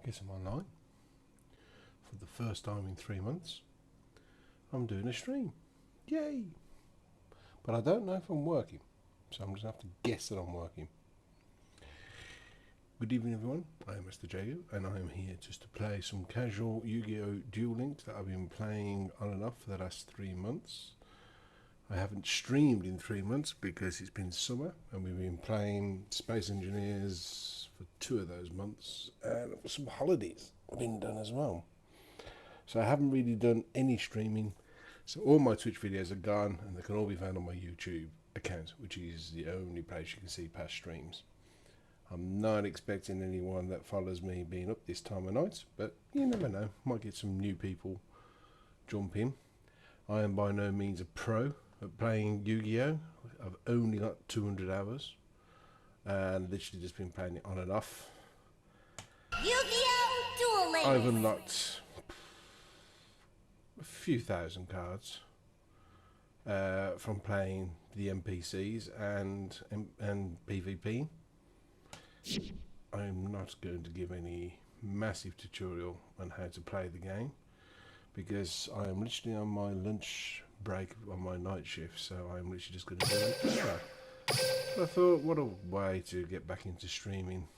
Guess I'm online for the first time in 3 months. I'm doing a stream. Yay! But I don't know if I'm working, so I'm just going to have to guess that I'm working. Good evening, everyone. I am Mr. Jago, and I am here just to play some casual Yu-Gi-Oh! Duel Links that I've been playing on and off for the last 3 months. I haven't streamed in 3 months because it's been summer, and we've been playing Space Engineers for 2 of those months, and some holidays have been done as well. So I haven't really done any streaming. So all my Twitch videos are gone, and they can all be found on my YouTube account, which is the only place you can see past streams. I'm not expecting anyone that follows me being up this time of night, but you never know. Might get some new people jump in. I am by no means a pro at playing Yu-Gi-Oh! I've only got 200 hours and literally just been playing it on and off. Yu-Gi-Oh! Duel Links! I've unlocked a few thousand cards from playing the NPCs and PvP. I'm not going to give any massive tutorial on how to play the game because I am literally on my lunch break on my night shift, so I'm literally just going to do it. I thought, what a way to get back into streaming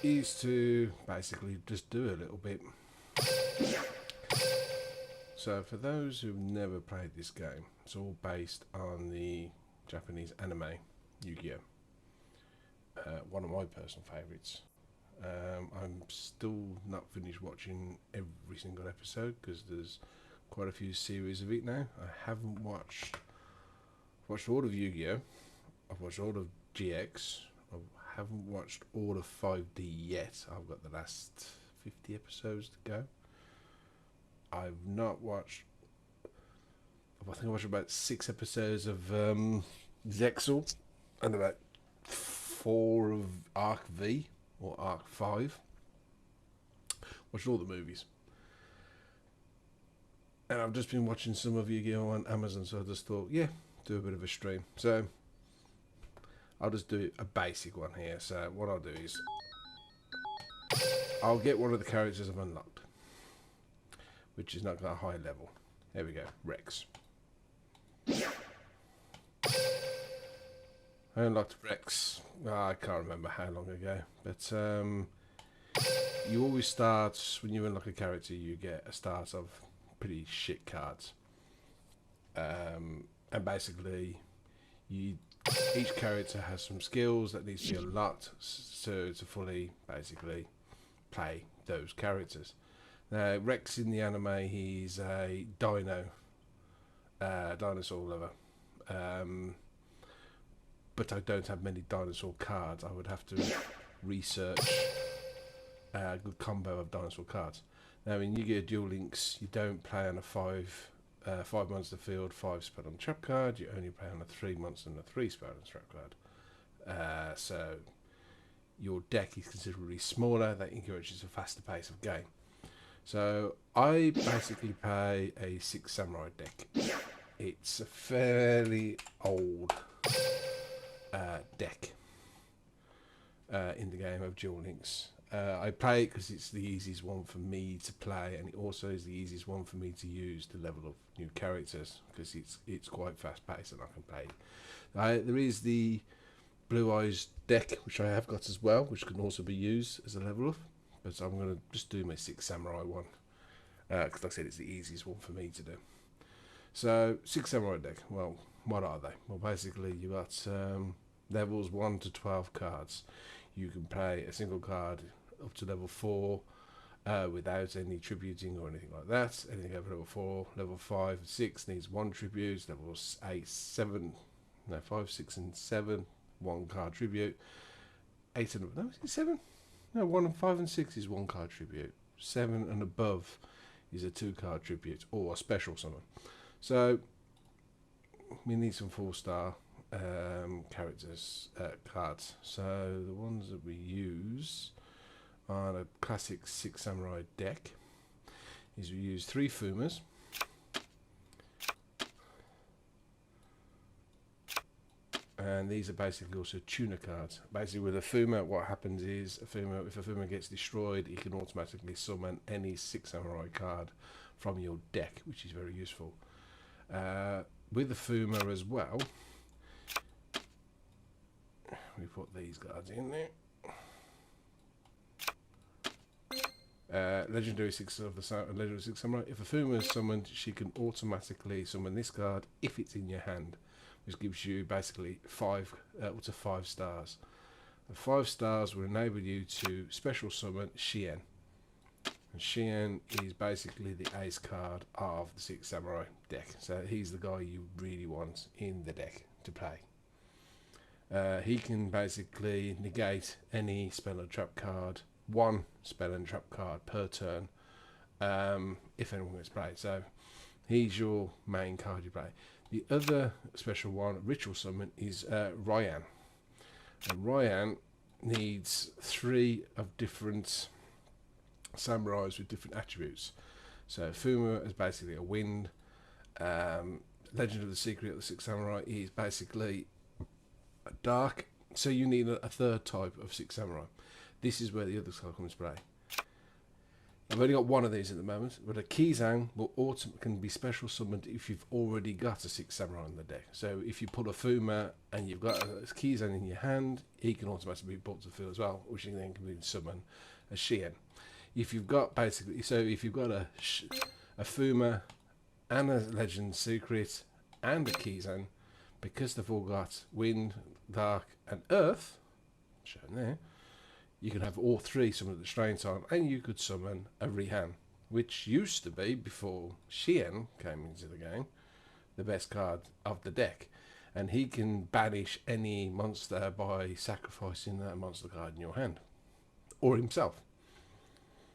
is to basically just do a little bit. So for those who've never played this game, it's all based on the Japanese anime Yu-Gi-Oh! One of my personal favourites. I'm still not finished watching every single episode because there's quite a few series of it now. I haven't watched all of Yu-Gi-Oh! I've watched all of GX. I haven't watched all of 5D yet. I've got the last 50 episodes to go. I've not watched, I think I watched about 6 episodes of Zexal and about 4 of Arc V or Arc 5. Watched all the movies. And I've just been watching some of Yu-Gi-Oh! On Amazon, so I just thought, yeah, do a bit of a stream. So I'll just do a basic one here. So what I'll do is I'll get one of the characters I've unlocked, which is not got a high level. There we go, Rex. I unlocked Rex, I can't remember how long ago, but you always start, when you unlock a character, you get a start of pretty shit cards. And basically, each character has some skills that needs to be unlocked to fully, basically, play those characters. Now, Rex in the anime, he's a dinosaur lover. But I don't have many dinosaur cards. I would have to research a good combo of dinosaur cards. Now, when you get Duel Links, you don't play on a 5 monster field, 5 spell on trap card. You only play on a 3 monster and a 3 spell on trap card. So your deck is considerably smaller. That encourages a faster pace of game. So I basically play a 6 samurai deck. It's a fairly old deck in the game of Duel Links. I play it because it's the easiest one for me to play, and it also is the easiest one for me to use to level up new characters because it's quite fast paced and I can play. There is the Blue Eyes deck, which I have got as well, which can also be used as a level up, but I'm going to just do my 6 samurai one because like I said, it's the easiest one for me to do. So 6 samurai deck, well, what are they? Well, basically you got levels 1 to 12 cards. You can play a single card up to level 4 without any tributing or anything like that. Anything over level 4, level 5 and 6 needs 1 tribute. Levels 8, 7, no, 5, 6 and 7, 1 card tribute. 8 and, no, is it 7? No, 1 and 5 and 6 is 1 card tribute. 7 and above is a 2 card tribute or a special summon. So we need some 4-star characters cards. So the ones that we use on a classic 6 samurai deck is we use 3 Fumas, and these are basically also tuner cards. Basically, with a Fuma, what happens is if a Fuma gets destroyed, you can automatically summon any 6 samurai card from your deck, which is very useful. With the Fuma as well, we put these cards in there. Legendary 6 Samurai. If a Fuma is summoned, she can automatically summon this card if it's in your hand, which gives you basically up to 5 stars. The 5 stars will enable you to special summon Shien. And Shien is basically the ace card of the 6 Samurai deck. So he's the guy you really want in the deck to play. He can basically negate any spell or trap card, 1 spell and trap card per turn, if anyone gets played. So he's your main card you play. The other special one, ritual summon, is Ryan. And Ryan needs 3 of different samurais with different attributes. So Fuma is basically a wind. Legend of the Secret of the 6 Samurai is basically a dark. So you need a 3rd type of 6 samurai. This is where the other card comes to play. I've only got 1 of these at the moment, but a Kizan can be special summoned if you've already got a 6 samurai in the deck. So if you pull a Fuma and you've got a Kizan in your hand, he can automatically be brought to the field as well, which then can be summon a Shien. If you've got if you've got a Fuma and a Legend Secret and a Kizan, because they've all got wind, dark, and earth, shown there, you can have all 3 summoned at the same time, and you could summon a Rihan, which used to be, before Shien came into the game, the best card of the deck. And he can banish any monster by sacrificing that monster card in your hand, or himself.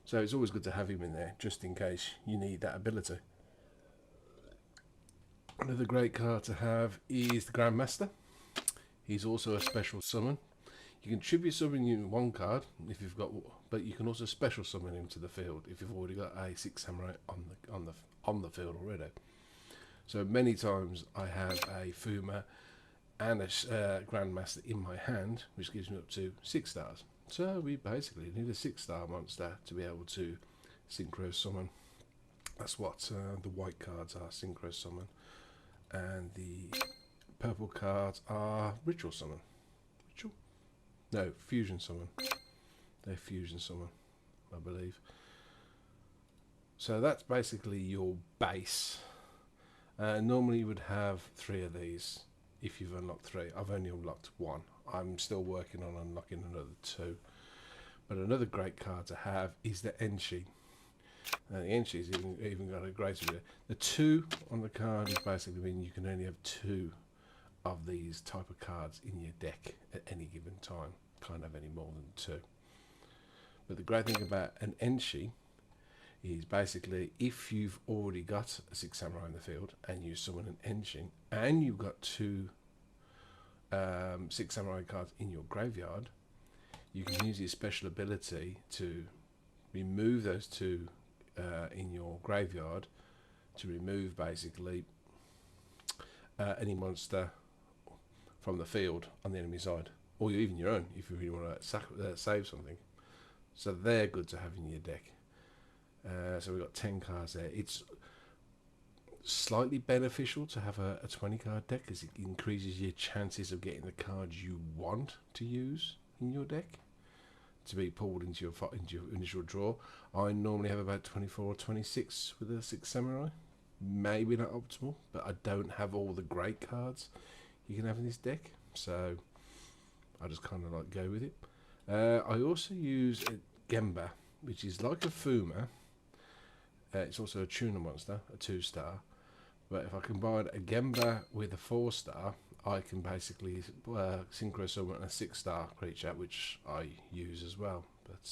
So it's always good to have him in there, just in case you need that ability. Another great card to have is the Grandmaster. He's also a special summon. You can tribute summon you 1 card if you've got, but you can also special summon him to the field if you've already got a 6 samurai on the field already. So many times I have a Fuma and a Grandmaster in my hand, which gives me up to 6 stars. So we basically need a 6-star monster to be able to synchro summon. That's what the white cards are, synchro summon, and the purple cards are ritual summon. No, fusion summon. They're fusion summon, I believe. So that's basically your base. Normally you would have 3 of these if you've unlocked 3. I've only unlocked 1. I'm still working on unlocking another 2. But another great card to have is the Enshi. Now the Enshi's even got a greater bit. The 2 on the card is basically mean you can only have 2 of these type of cards in your deck at any given time. Can't have any more than 2. But the great thing about an Enshi is basically if you've already got a 6 samurai in the field and you summon an Enshi and you've got 2 6 samurai cards in your graveyard, you can use your special ability to remove those 2 in your graveyard to remove basically any monster from the field on the enemy side, or even your own if you really want to save something. So they're good to have in your deck. So we've got 10 cards there. It's slightly beneficial to have a 20 card deck because it increases your chances of getting the cards you want to use in your deck to be pulled into your initial draw. I normally have about 24 or 26 with a 6 samurai. Maybe not optimal, but I don't have all the great cards you can have in this deck, so I just kind of like go with it. I also use a Gemba, which is like a Fuma. It's also a tuner monster, a 2-star. But if I combine a Gemba with a 4-star, I can basically synchro summon a 6-star creature, which I use as well. But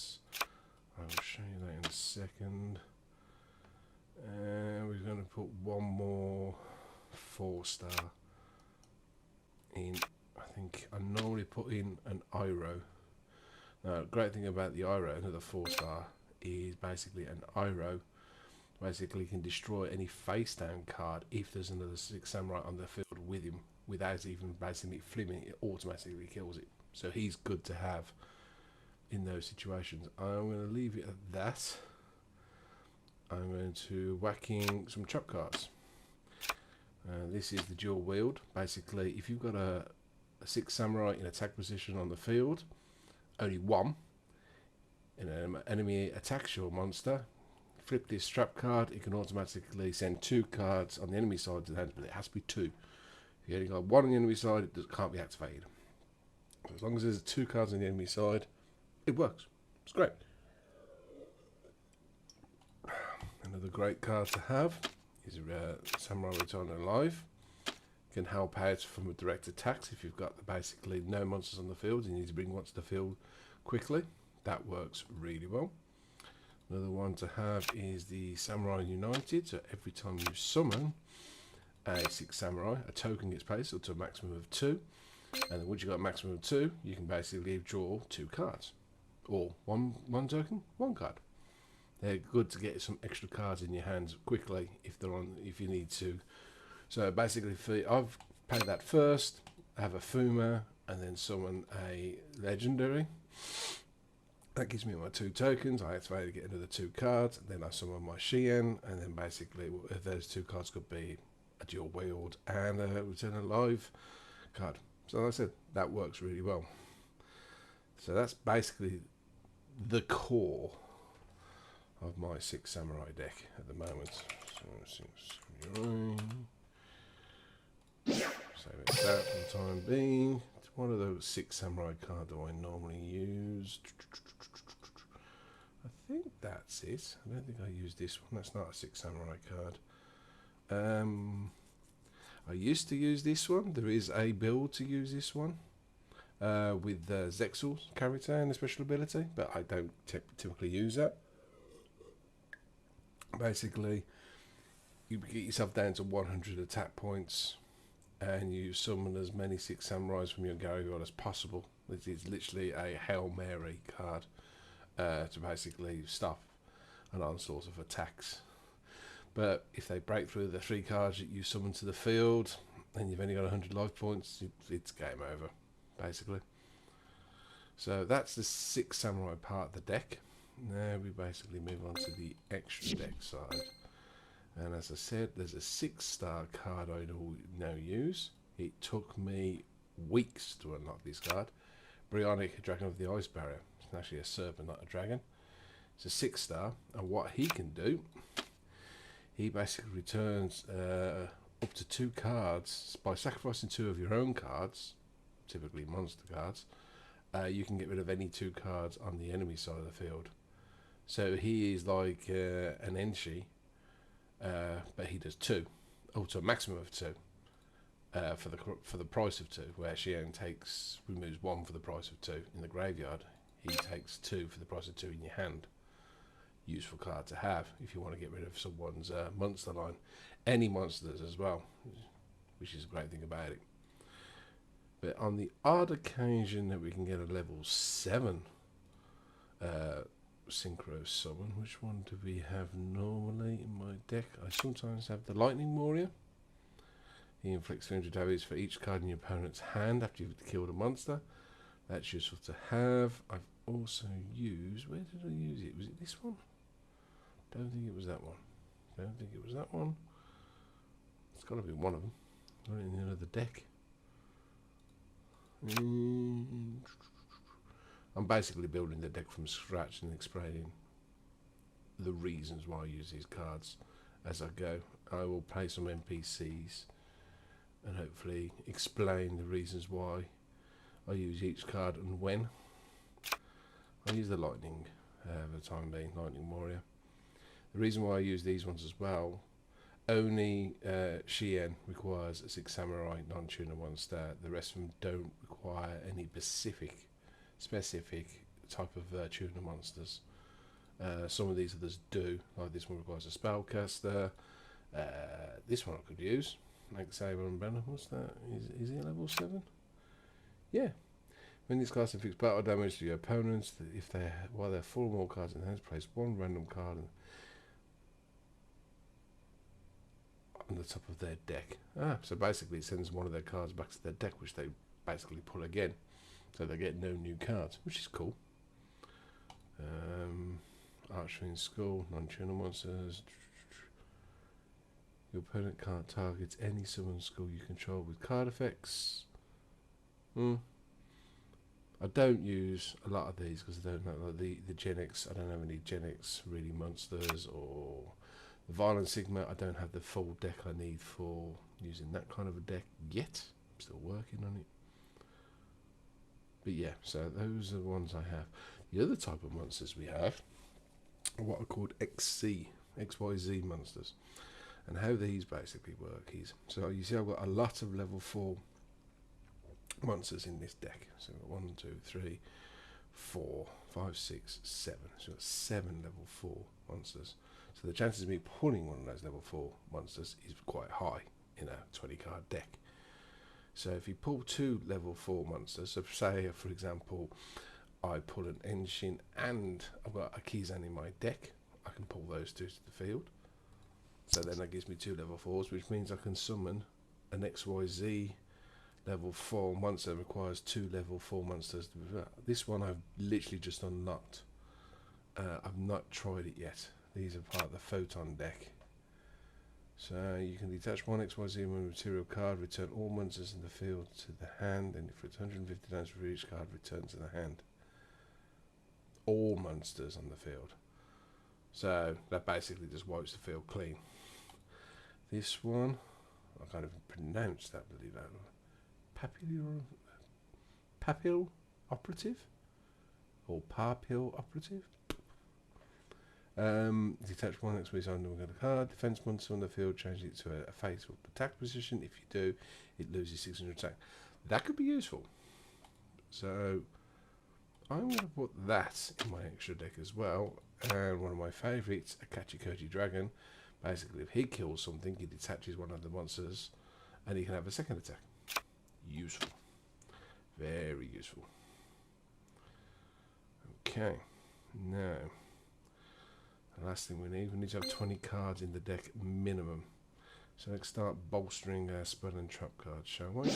I will show you that in a second. We're going to put 1 more 4-star in. I think I normally put in an Iroh. Now, the great thing about the Iroh, another 4-star, is basically an Iroh. Basically, can destroy any face down card if there's another 6 samurai on the field with him without even basically flimming, it automatically kills it. So he's good to have in those situations. I'm going to leave it at that. I'm going to whack in some trap cards. This is the dual wield. Basically, if you've got a 6 samurai in attack position on the field, only one, and an enemy attacks your monster, flip this trap card, it can automatically send 2 cards on the enemy side to the hand, but it has to be 2. If you only got 1 on the enemy side, it can't be activated. So as long as there's 2 cards on the enemy side, it works. It's great. Another great card to have is Samurai Return Alive. Can help out from a direct attacks if you've got basically no monsters on the field. You need to bring one to the field quickly. That works really well. Another one to have is the Samurai United. So every time you summon a 6 samurai, a token gets placed up to a maximum of 2. And then once you've got a maximum of 2, you can basically draw 2 cards. Or one token, 1 card. They're good to get some extra cards in your hands quickly if you need to. So basically, I've played that first, have a Fuma, and then summon a legendary. That gives me my 2 tokens. I activate to get another 2 cards. Then I summon my Shien, and then basically those 2 cards could be a dual wield and a Return Alive card. So like I said, that works really well. So that's basically the core of my 6 samurai deck at the moment. So 6 samurai. Save it that for the time being. What of those 6 samurai cards do I normally use? I think that's it. I don't think I use this one. That's not a 6 samurai card. I used to use this one. There is a build to use this one with Zexal's character and the special ability, but I don't typically use that. Basically, you get yourself down to 100 attack points and you summon as many 6 samurais from your graveyard as possible. It is literally a Hail Mary card to basically stop an onslaught of attacks. But if they break through the 3 cards that you summon to the field and you've only got 100 life points, it's game over, basically. So that's the 6 samurai part of the deck. Now we basically move on to the extra deck side. And as I said, there's a 6-star card I now use. It took me weeks to unlock this card. Bionic Dragon of the Ice Barrier. It's actually a serpent, not a dragon. It's a 6-star, and what he can do, he basically returns up to 2 cards. By sacrificing 2 of your own cards, typically monster cards, you can get rid of any 2 cards on the enemy side of the field. So he is like an Enshi, but he does 2, to a maximum of 2, for the price of 2. Where she only removes 1 for the price of 2 in the graveyard, he takes 2 for the price of 2 in your hand. Useful card to have if you want to get rid of someone's monster line, any monsters as well, which is a great thing about it. But on the odd occasion that we can get a level 7 synchro summon, which one do we have normally in my deck? I sometimes have the Lightning Warrior. He inflicts 300 damage for each card in your opponent's hand after you've killed a monster. That's useful to have. I've also used, where did I use it? Was it this one? Don't think it was that one. Don't think it was that one. It's got to be one of them. Got it in another deck. I'm basically building the deck from scratch and explaining the reasons why I use these cards as I go. I will play some NPCs and hopefully explain the reasons why I use each card and when. I use the Lightning for the time being, Lightning Warrior. The reason why I use these ones as well, only Shien requires a 6 samurai, non-tuner 1-star. The rest of them don't require any specific type of tuner monsters. Some of these others do, like this one requires a spellcaster. This one I could use, like Saber and Banner. What's that? Is he level 7? Yeah. When this class inflicts battle damage to your opponents, while there are 4 more cards in hand, place 1 random card on the top of their deck. So basically it sends one of their cards back to their deck, which they basically pull again. So they get no new cards, which is cool. Archery in school, non-tuner monsters. Your opponent can't target any summon school you control with card effects. I don't use a lot of these because I don't know, like the Gen X. I don't have any Gen X really monsters, or the Violent Sigma. I don't have the full deck I need for using that kind of a deck yet. I'm still working on it. But yeah, so those are the ones I have. The other type of monsters we have are what are called XYZ monsters. And how these basically work is, so you see I've got a lot of level 4 monsters in this deck. So we've got 1, 2, 3, 4, 5, 6, 7. So we've got 7 level 4 monsters. So the chances of me pulling one of those level 4 monsters is quite high in a 20 card deck. So if you pull 2 level 4 monsters, so say for example I pull an Enshin and I've got a Kizan in my deck, I can pull those 2 to the field. So then that gives me 2 level 4s, which means I can summon an XYZ level 4 monster that requires 2 level 4 monsters. This one I've literally just unlocked. I've not tried it yet. These are part of the Photon deck. So you can detach one XYZ material card, return all monsters in the field to the hand, and if it's 150 damage for each card, return to the hand. All monsters on the field. So that basically just wipes the field clean. This one, I can't even pronounce that, believe that. Papil operative? Or Papil operative? Detach one XYZ on the card, defense monster on the field, change it to a fatal attack position. If you do, it loses 600 attack. That could be useful. So I'm going to put that in my extra deck as well. And one of my favourites, a Kachikoji Dragon. Basically, if he kills something, he detaches one of the monsters and he can have a second attack. Useful. Very useful. Okay. Now, the last thing we need to have 20 cards in the deck minimum. So let's start bolstering our spell and trap cards, shall we?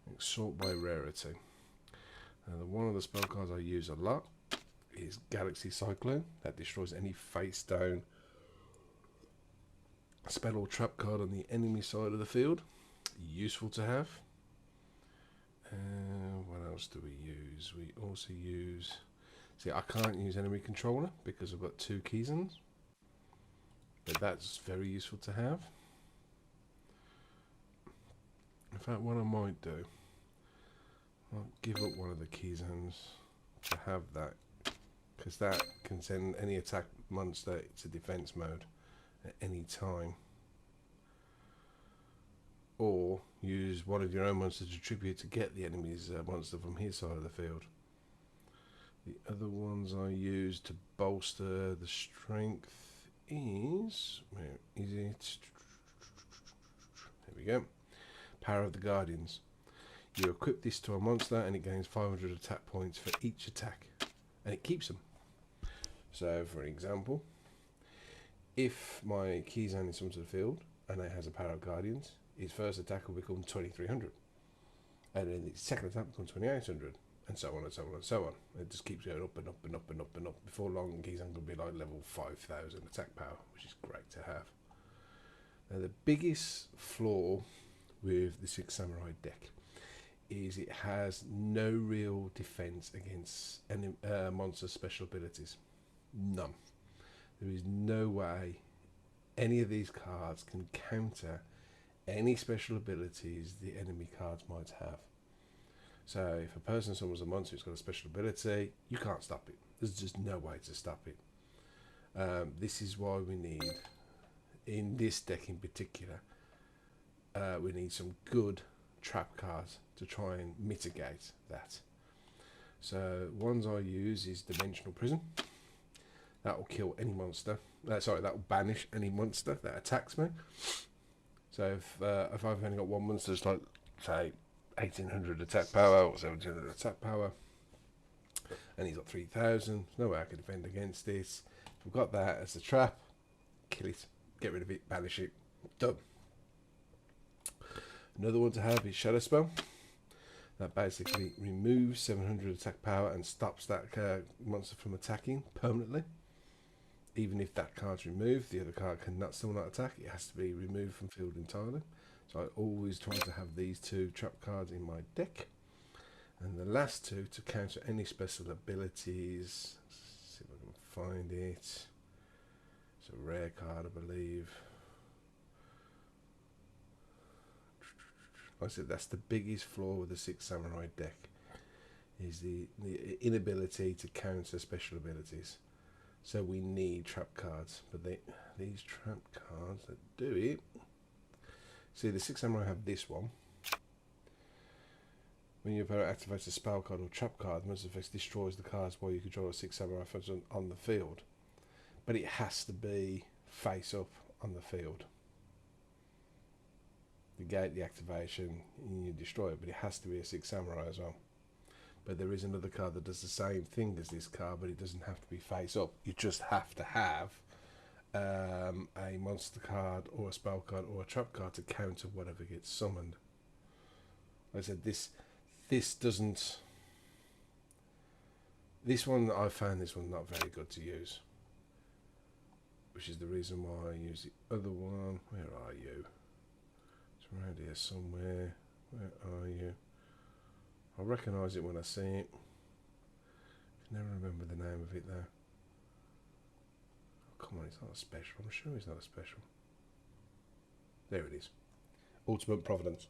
Let's sort by rarity. One of the spell cards I use a lot is Galaxy Cyclone. That destroys any face down spell or trap card on the enemy side of the field. Useful to have. What else do we use? We also use... See, I can't use enemy controller because I've got 2 Kizans. But that's very useful to have. In fact, what I might do, I'll give up one of the Kizans to have that, because that can send any attack monster to defense mode at any time. Or use one of your own monsters to tribute to get the enemy's monster from his side of the field. The other ones I use to bolster the strength is... Where is it? There we go. Power of the Guardians. You equip this to a monster and it gains 500 attack points for each attack. And it keeps them. So, for example, if my Kizan is summoned to the field and it has a Power of Guardians, its first attack will become 2300. And then its second attack becomes 2800. And so on and so on and so on. It just keeps going up and up and up and up and up. Before long, Kizan could be like level 5000 attack power, which is great to have. Now, the biggest flaw with the Six Samurai deck is it has no real defense against any monster special abilities. None. There is no way any of these cards can counter any special abilities the enemy cards might have. So if a person summons a monster who's got a special ability, you can't stop it. There's just no way to stop it. This is why we need, in this deck in particular, we need some good trap cards to try and mitigate that. So ones I use is Dimensional Prison. That will kill any monster. That will banish any monster that attacks me. So if I've only got one monster, it's like, say, 1800 attack power or 1700 attack power, and he's got 3000, there's no way I can defend against this. If we've got that as a trap, kill it, get rid of it, banish it, done. Another one to have is Shadow Spell. That basically removes 700 attack power and stops that monster from attacking permanently. Even if that card's removed, the other card cannot still not attack. It has to be removed from field entirely. So I always try to have these two trap cards in my deck. And the last two to counter any special abilities. Let's see if I can find it. It's a rare card, I believe. Like I said, that's the biggest flaw with the Six Samurai deck, is the inability to counter special abilities. So we need trap cards, but these trap cards that do it. See, the Six Samurai have this one. When your opponent activates a spell card or trap card, most effects destroys the cards while you control a Six Samurai on the field. But it has to be face up on the field. Negate the activation and you destroy it, but it has to be a Six Samurai as well. But there is another card that does the same thing as this card, but it doesn't have to be face up. You just have to have a monster card or a spell card or a trap card to counter whatever gets summoned. Like I said, this doesn't. This one, I found this one not very good to use, which is the reason why I use the other one. Where are you? Around here somewhere. Where are you? I'll recognise it when I see it. I can never remember the name of it though. Oh, come on, it's not a special. I'm sure it's not a special. There it is. Ultimate Providence.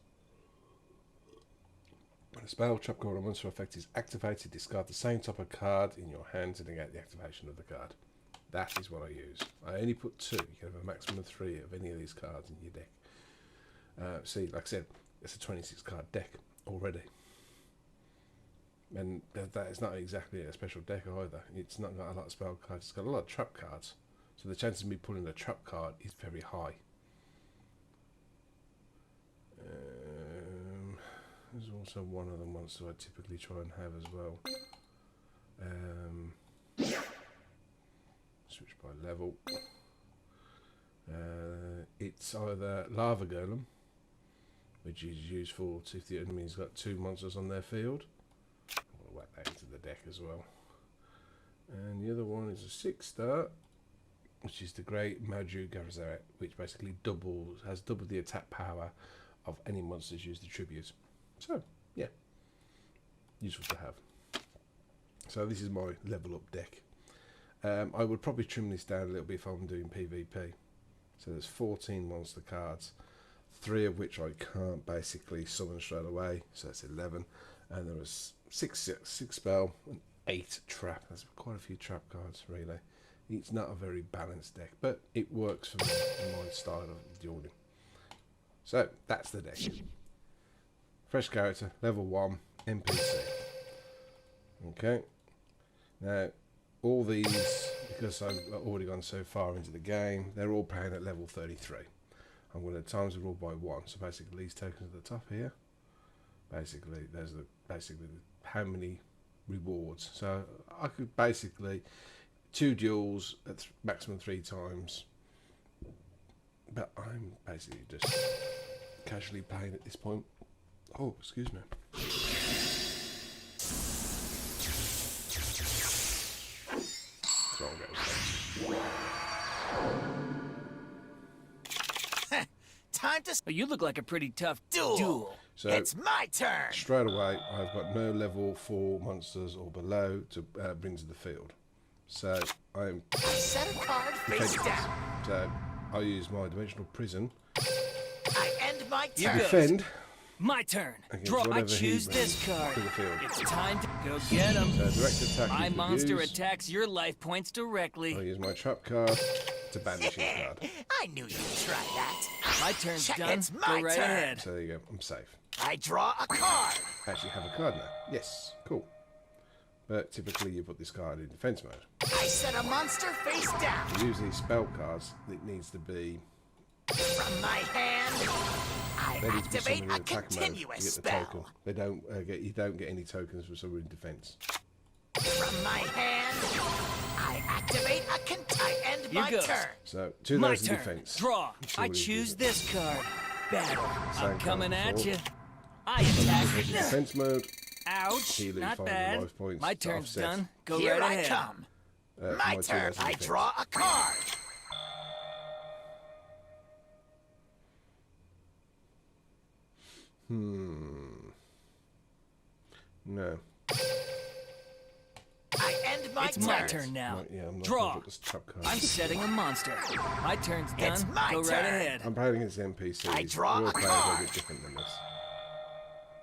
When a spell, trap card, or monster effect is activated, discard the same type of card in your hand to negate the activation of the card. That is what I use. I only put 2. You can have a maximum of 3 of any of these cards in your deck. See, like I said, it's a 26 card deck already, and that is not exactly a special deck either. It's not got a lot of spell cards, it's got a lot of trap cards, so the chance of me pulling a trap card is very high. There's also one other monster I typically try and have as well. Switch by level. It's either Lava Golem, which is useful if the enemy's got 2 monsters on their field. I'll whack that into the deck as well. And the other one is a 6-star, which is the Great Maju Garazeret, which basically has double the attack power of any monsters used to tribute. So, yeah, useful to have. So this is my level up deck. I would probably trim this down a little bit if I'm doing PvP. So there's 14 monster cards, 3 of which I can't basically summon straight away, so that's 11. And there was 6 spell and 8 trap. That's quite a few trap cards, really. It's not a very balanced deck, but it works for me in my style of dueling. So that's the deck. Fresh character, level 1, NPC. Okay. Now, all these, because I've already gone so far into the game, they're all playing at level 33. I'm going to times the rule by 1. So basically, these tokens at the top here, basically, there's how many rewards. So I could basically 2 duels at maximum 3 times, but I'm basically just casually playing at this point. Oh, excuse me. Time to. You look like a pretty tough duel. So it's my turn. Straight away, I've got no level 4 monsters or below to bring to the field. So I set a card face down. So I use my dimensional prison. I end my turn. Defend. My turn. Draw. I choose this card. To the field. It's time to go get him. So direct attack. My monster attacks your life points directly. I use my trap card to banish his card. I knew you'd try that. My turn's done. It's my go right turn. ahead. So there you go. I'm safe. I draw a card. I actually have a card now. Yes. Cool. But typically you put this card in defense mode. I set a monster face down. To use these spell cards, it needs to be from my hand. I activate a continuous spell. They don't you don't get any tokens for someone in defense. From my hand, I activate I end my turn. So 2 those in defense. Draw. I choose this card. battle. I'm coming at before. you. I attack. Defense mode. Ouch. He loses Not 500 bad. life points My to turn's offset. done. Go Here right I ahead. come. For My two turn. levels of I defense. draw a card. No. I end my It's turn. my turn now. Right, yeah, I'm not Draw. gonna put this trap card. I'm setting a monster. My turn's done. It's my Go right turn. ahead. I'm playing against NPCs. I draw Real a players are a card. bit different than this.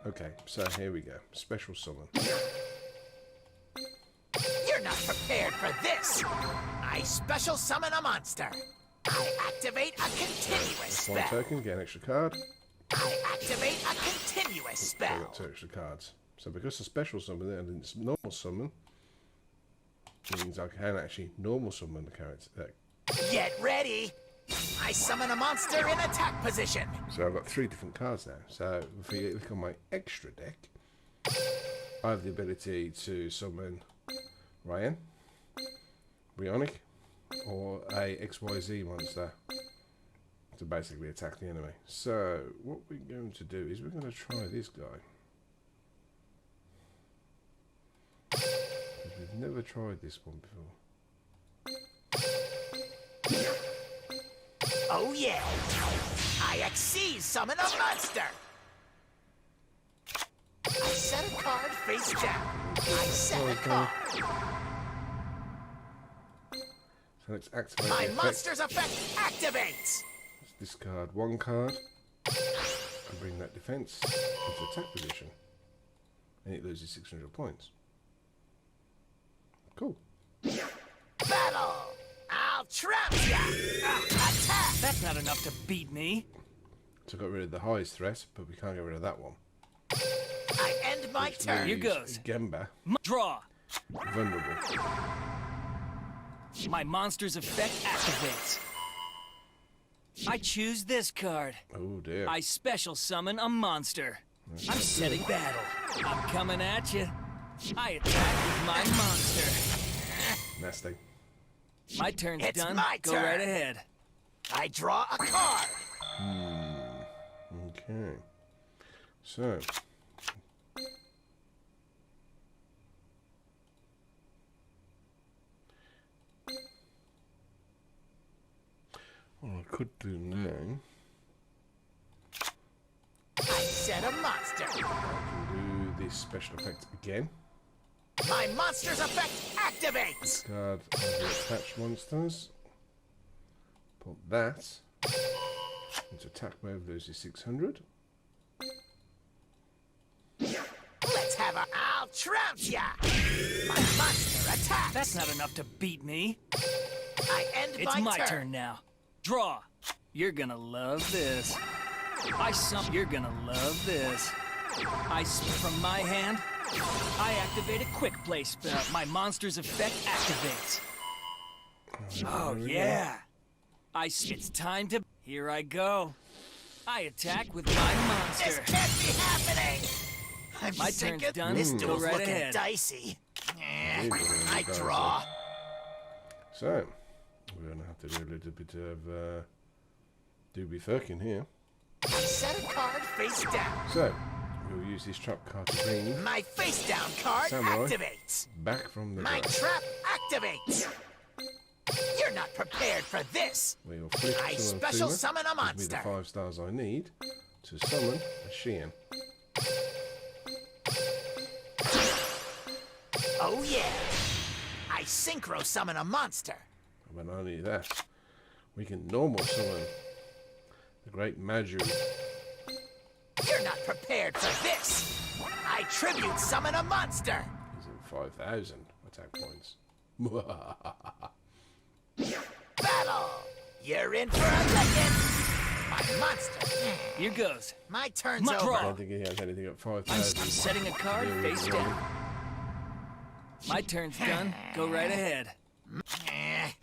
Okay, so here we go. Special summon. You're not prepared for this. I special summon a monster. I activate a continuous One spell. token, get an extra card. I activate a continuous So I spell. got 2 extra cards. So because the special summon and it's normal summon, it means I can actually normal summon the character. Get ready. I summon a monster in attack position. So I've got 3 different cards now. So if you look on my extra deck, I have the ability to summon Ryan, Brionic, or a XYZ monster to basically attack the enemy. So what we're going to do is we're going to try this guy. We've never tried this one before. Oh yeah. I XC summon a monster. I set a card face down. I set a card. So let's activate My the effect. monster's effect activates. Let's discard 1 card and bring that defense into attack position. And it loses 600 points. Cool. Battle. I'll trap ya. Attack. That's not enough to beat me. So I got rid of the highest threat, but we can't get rid of that one. I end my turn. Here goes. Gemba, Draw. vulnerable. My monster's effect activates. I choose this card. Oh dear. I special summon a monster. I'm setting battle. I'm coming at you. I attack with my monster. Nasty. My turn's It's done. my Go turn. right ahead. I draw a card. Okay. So. What I could do now, I set a monster. I can do this special effect again. My monster's effect activates. Discard the attached monsters. Put that into attack mode, loses 600. Let's have a I'll trounce ya. My monster attacks. That's not enough to beat me. I end It's my my turn now. Draw. You're gonna love this. You're gonna love this. From my hand, I activate a quick play spell. My monster's effect activates. Oh yeah. It's time to. Here I go. I attack with my This monster. can't be happening. I'm My sick turn's of done. this Go duel's right looking ahead. dicey. It is looking I dicey. draw. So, we're going to have to do a little bit of doobie firkin here. I set a card face down. So, we'll use this trap card to bring My face down card Samurai. activates. back from the My deck. trap activates. You're not prepared for this. We will flip I summon special Fuma, summon a give me monster. the 5 stars I need to summon a Sheehan. Oh yeah. I synchro summon a monster. And when not only that, we can normal summon the great Maju. You're not prepared for this. I tribute summon a monster. He's in 5,000 attack points. Battle. You're in for a licking. My monster. Here goes. My turn's My over. draw. I don't think he has anything at I'm 5,000. setting a card Deal with face the down. My turn's done. Go right ahead.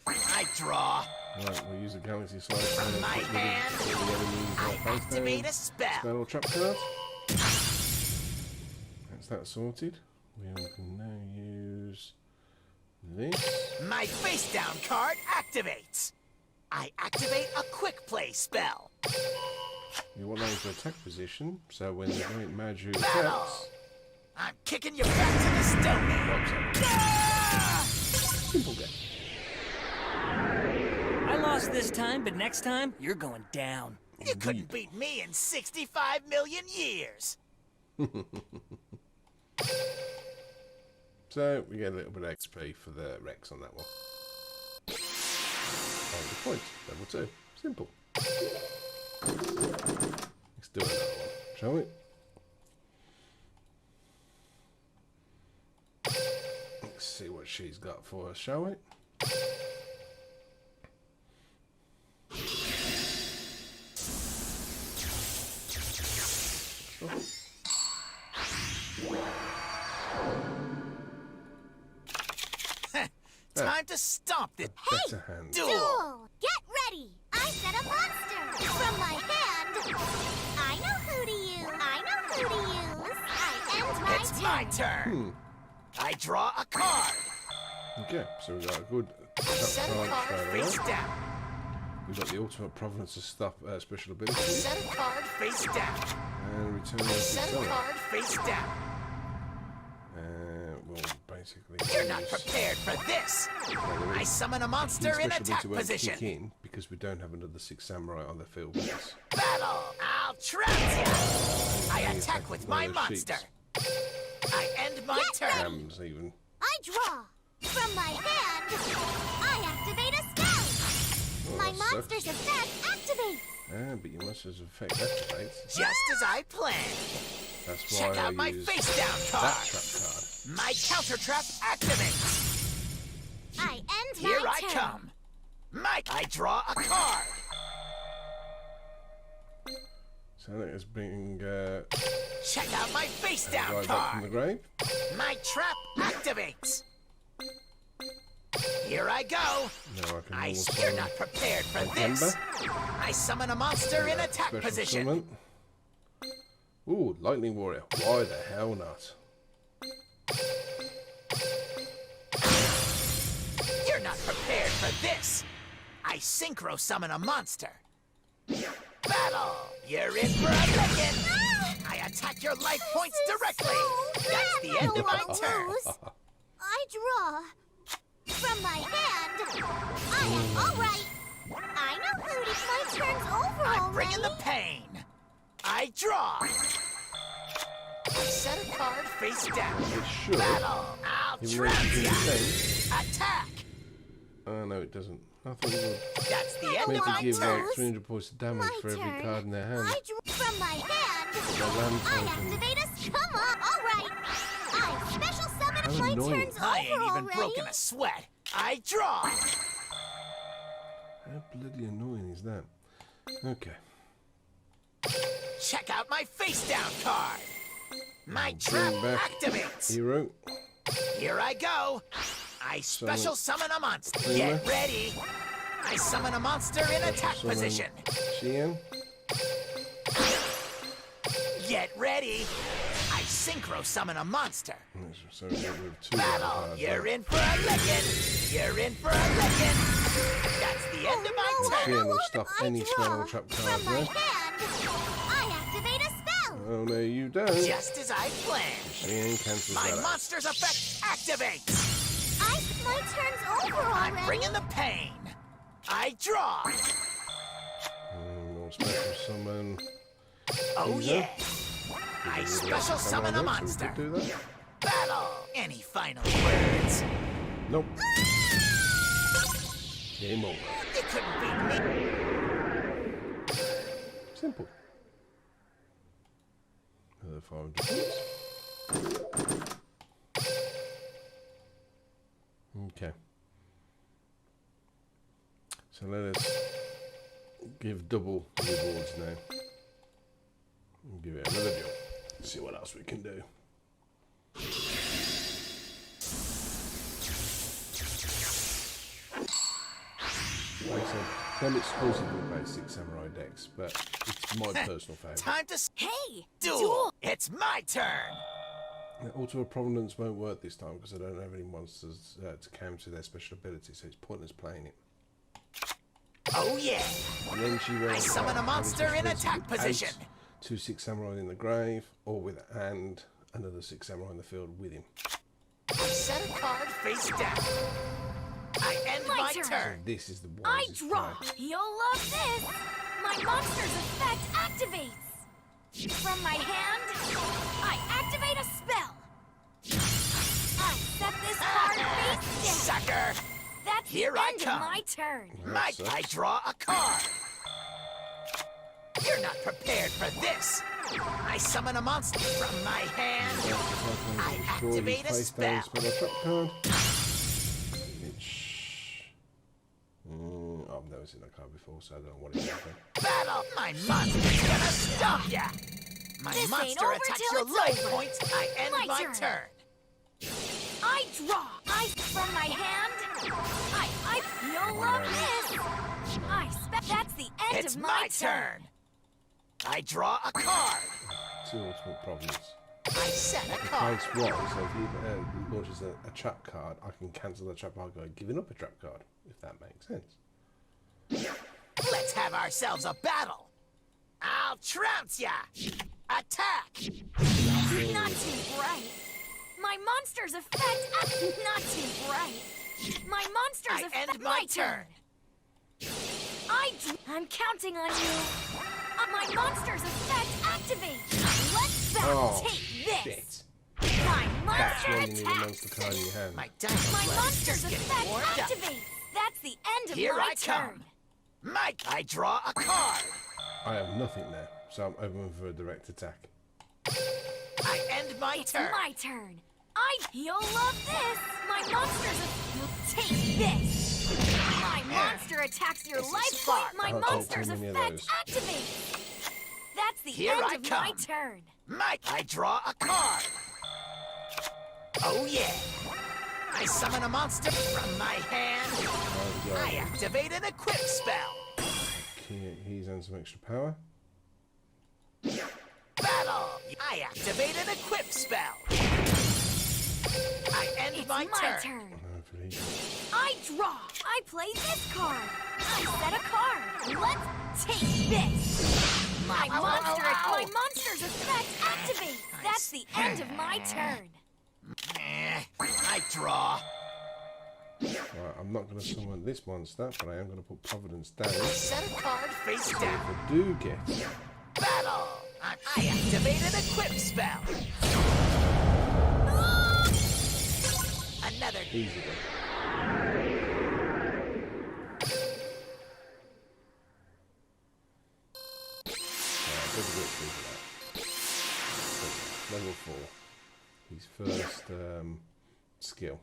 I draw. Right, we'll use a Galaxy Slice and My put rid of hand. all the enemies I face down. activate a spell. Spell or trap card. That's that sorted. We can now use this. My face down card activates. I activate a quick play spell. You want them to attack position, so when the great Magi attacks... I'm kicking you back to the Stone Age. Simple game. I lost this time, but next time, you're going down. You couldn't beat me in 65 million years. So, we get a little bit of XP for the Rex on that one. 100 points, level 2. Simple. Let's do another one, shall we? Let's see what she's got for us, shall we? Time to stomp this. Better hand. Duel! Get ready! I set a monster! From my hand, I know who to use! I know who to use! I end my It's turn! my turn! I draw a card! Okay, so we've got a good Set a card card straight face away. down. We've got the ultimate provenance of stuff special ability. Set a card face down. And return the Set a card face down. Well, basically... You're not prepared for this! I summon a monster in attack won't position. kick in because we don't have another 6 samurai on the field with us. Battle! I'll trap you! I attack with my monster. I end my turn. Hams even. I draw! From my hand, I activate a spell! Oh, My that monster's sucks. effect activates! But your monster's effect activates. Just as I planned. That's why Check out I my use face down that card. trap card. My counter trap activates. I end Here my I turn! come. I draw a card. So let's bring Check out my face down right back from the card. grave. My trap activates. Here I go. Now I can You're not prepared for this. I summon a monster in attack special position. summon. Ooh, Lightning Warrior. Why the hell not? You're not prepared for this. I synchro summon a monster. Battle! You're in for a licking. I attack your life points directly. That's the end of my turn. I draw. From my hand, I am alright! I know who to my turn's over I'm bringing the already. pain. I draw. I set a card face down. It should. Battle! I'll Even though trap it's in the ya. same. Attack! Oh no, it doesn't. I thought it would. That's the end Meant of to my give turn. like 300 points of damage My for every turn. card in their hand. I drew from my hand. Their land I token. activate a come on, alright. I special summon How if my annoying. turn's I ain't over even already. broken a sweat. I draw. How bloody annoying is that? Okay. Check out my face down card. My Bring trap back activates. Hero. Here I go. I special summon a monster. Get ready. I summon a monster in attack Summon position. Xian. Get ready. I synchro summon a monster. So we get rid of 2 Battle. cards. You're in for a licking. You're in for a licking. That's the end of my turn. Xian will stop I any draw. spell or trap From cards my there. hand, I activate a spell. Oh no, you don't. Just as I planned. Xian cancels My that out. monster's effect activates. My turn's over already. I'm bringing the pain. I draw. More special summon. Oh Caesar. yeah. I special summon a monster. So we could do that. Battle. Any final words? Nope. Game over. You couldn't beat me. Simple. Another 500 points. Okay. So let us give double rewards now. And give it another go. See what else we can do. Like I said, them exclusively basic samurai decks, but it's my personal favourite. Time to Hey, duel. It's my turn. Ultimate Provenance won't work this time because I don't have any monsters to counter their special ability, so it's pointless playing it. Oh yeah! And then she went. I summon a monster in attack position. 2 6 samurai in the grave, or with and another 6 samurai in the field with him. I set a card face down. I end my turn. So this is the one. I draw. You'll love this. My monster's effect activates. From my hand, I activate a spell. I set this card face down. Sucker! That's Here the I end come. of my turn. Mike, I draw a card. You're not prepared for this. I summon a monster from my hand. I activate a spell. Card. I've never seen that card before, so I don't know what it is. Battle! My monster's gonna stop ya! My This ain't monster over attacks till your it's life over. points. I end My my turn. turn. I draw. From my hand, you'll love this. That's the end It's of my turn. I draw a card. 2 ultimate problems. I set a card. Place 1, so if he launches a trap card, I can cancel the trap card by giving up a trap card, if that makes sense. Let's have ourselves a battle. I'll trounce ya. Attack. Not too bright. My monster's effect. Not too bright. My monster's I effect. end my turn. I'm counting on you. My monster's effect activates. Let's battle. Take this. Shit. My That's monster when you need a attacks. monster card in your hand. My dino My blood is monster's just getting effect warmed up. activates. That's the end of Here my I turn. come. Mike, I draw a card. I have nothing there, so I'm open for a direct attack. I end my It's turn. my turn. You'll love this. My monster's take this. My monster attacks your This is life smart. point. My I'll take monster's too many of effect those. activates. That's the Here end I of my come. turn. Mike, I draw a card. Oh yeah. I summon a monster from my hand. I activate an equip spell. He's on some extra power. Battle! I activate an equip spell. I end It's my turn. Hopefully. I draw. I play this card. I set a card. Let's take this. My Ow, ow, ow, ow. My monster's effect activates. That's the end of my turn. I draw. Right, I'm not going to summon this monster, but I am going to put Providence down. I set a card face If down. I do get Battle! I activate an equip spell. Another. easy one. Level 4. His first skill.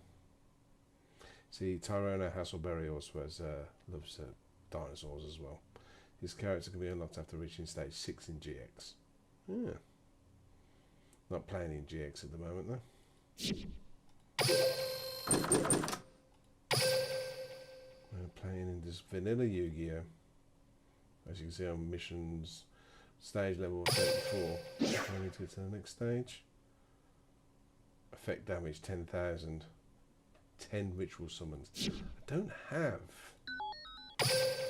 See, Tyrone Hasselberry also has loves dinosaurs as well. His character can be unlocked after reaching stage 6 in GX. Yeah. Not playing in GX at the moment though. We're playing in this vanilla Yu-Gi-Oh! As you can see on missions, stage level 34. I need to get to the next stage. Effect damage 10,000. 10 ritual summons. I don't have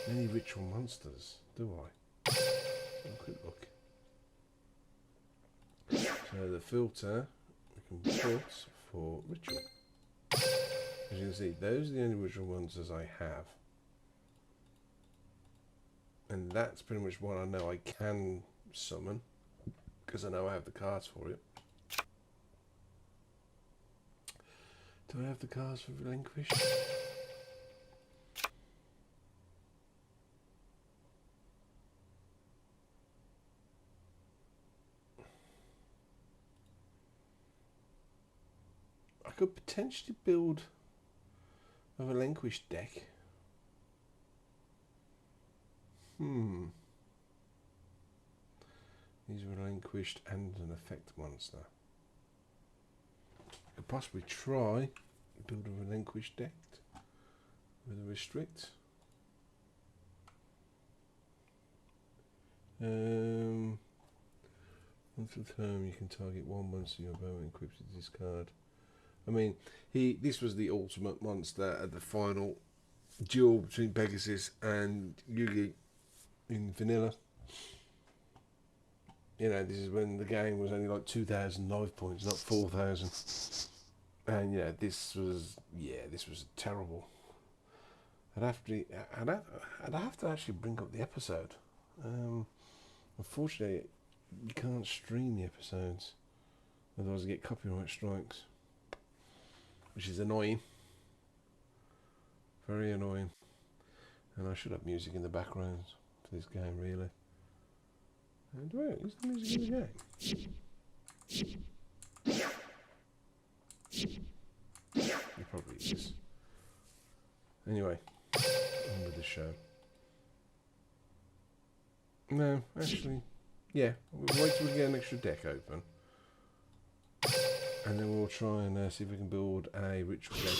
many ritual monsters, do I? Have a quick look. So the filter we can put for ritual. As you can see, those are the only ritual monsters I have. And that's pretty much what I know I can summon, because I know I have the cards for it. Do I have the cards for Relinquish? I could potentially build a Relinquish deck. He's relinquished and an effect monster. I could possibly try build a relinquished deck with a restrict. Once a turn, you can target one monster in your opponent equipped with this card. I mean, this was the ultimate monster at the final duel between Pegasus and Yugi in vanilla. You know, this is when the game was only like 2,000 life points, not 4,000. And yeah, this was terrible. I'd have to actually bring up the episode. Unfortunately, you can't stream the episodes, otherwise you get copyright strikes, which is annoying. Very annoying. And I should have music in the background for this game, really. And where is the music in the game? It probably is. Anyway, on with the show. No, actually, yeah. We'll wait till we get an extra deck open. And then we'll try and see if we can build a ritual deck.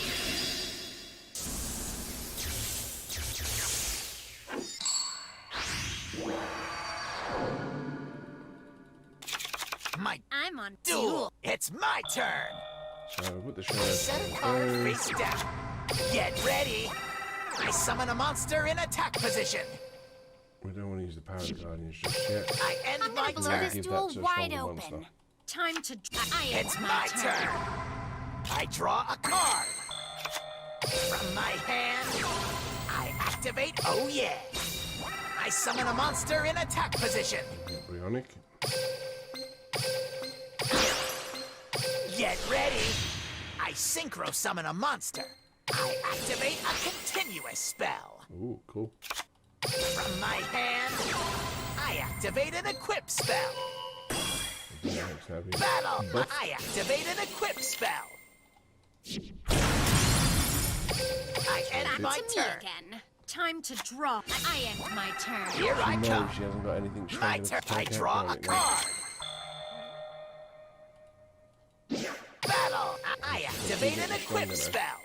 I'm on Duel. It's my turn. So put the show Set a card face down. Get ready. I summon a monster in attack position. We don't want to use the Power Guardians just yet. I end I'm my gonna blow turn. this Give duel that to a wide stronger open. monster. Time to. It's my turn. I draw a card. From my hand, I activate Oh Yeah. I summon a monster in attack position. Embryonic. Get ready. I synchro summon a monster. I activate a continuous spell. Ooh, cool. From my hand, I activate an equip spell. Battle! I activate an equip spell. I end Back my to me turn. again. Time to draw. I end my turn. Here I No, come. she hasn't got anything strong My enough turn. to I take out draw a right now. card. Battle! I activate an equip spell.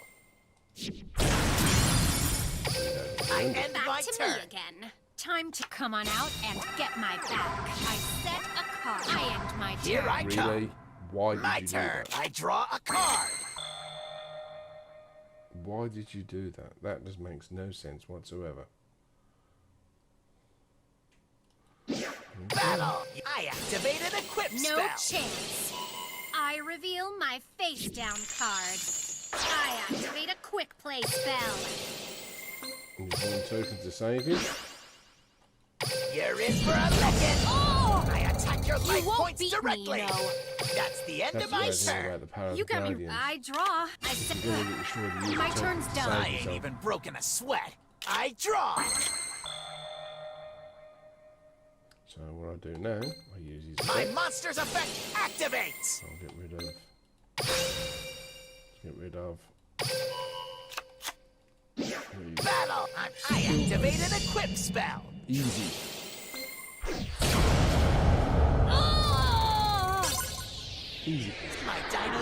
I end Back my to turn. me again. Time to come on out and get my back. I set a card. I end my turn. Here I come. Really? Why did My you do turn. that? I draw a card. Why did you do that? That just makes no sense whatsoever. Battle! I activate an equip No spell. chance. I reveal my face down card. I activate a quick play spell. And you want token to save you? You're in for a licking. Oh! I attack your life won't points beat me, directly. no. That's the end That's of what my I think turn. about the Power of You the got me. Guardians. I draw. I You set. gotta get sure to use My the token turn's to done. save I ain't yourself. even broken a sweat. I draw. So what I do now, I use his My effect. monster's effect activates. I'll get rid of these. Battle! I activate an equip spell. Easy. Oh! Easy. My dino.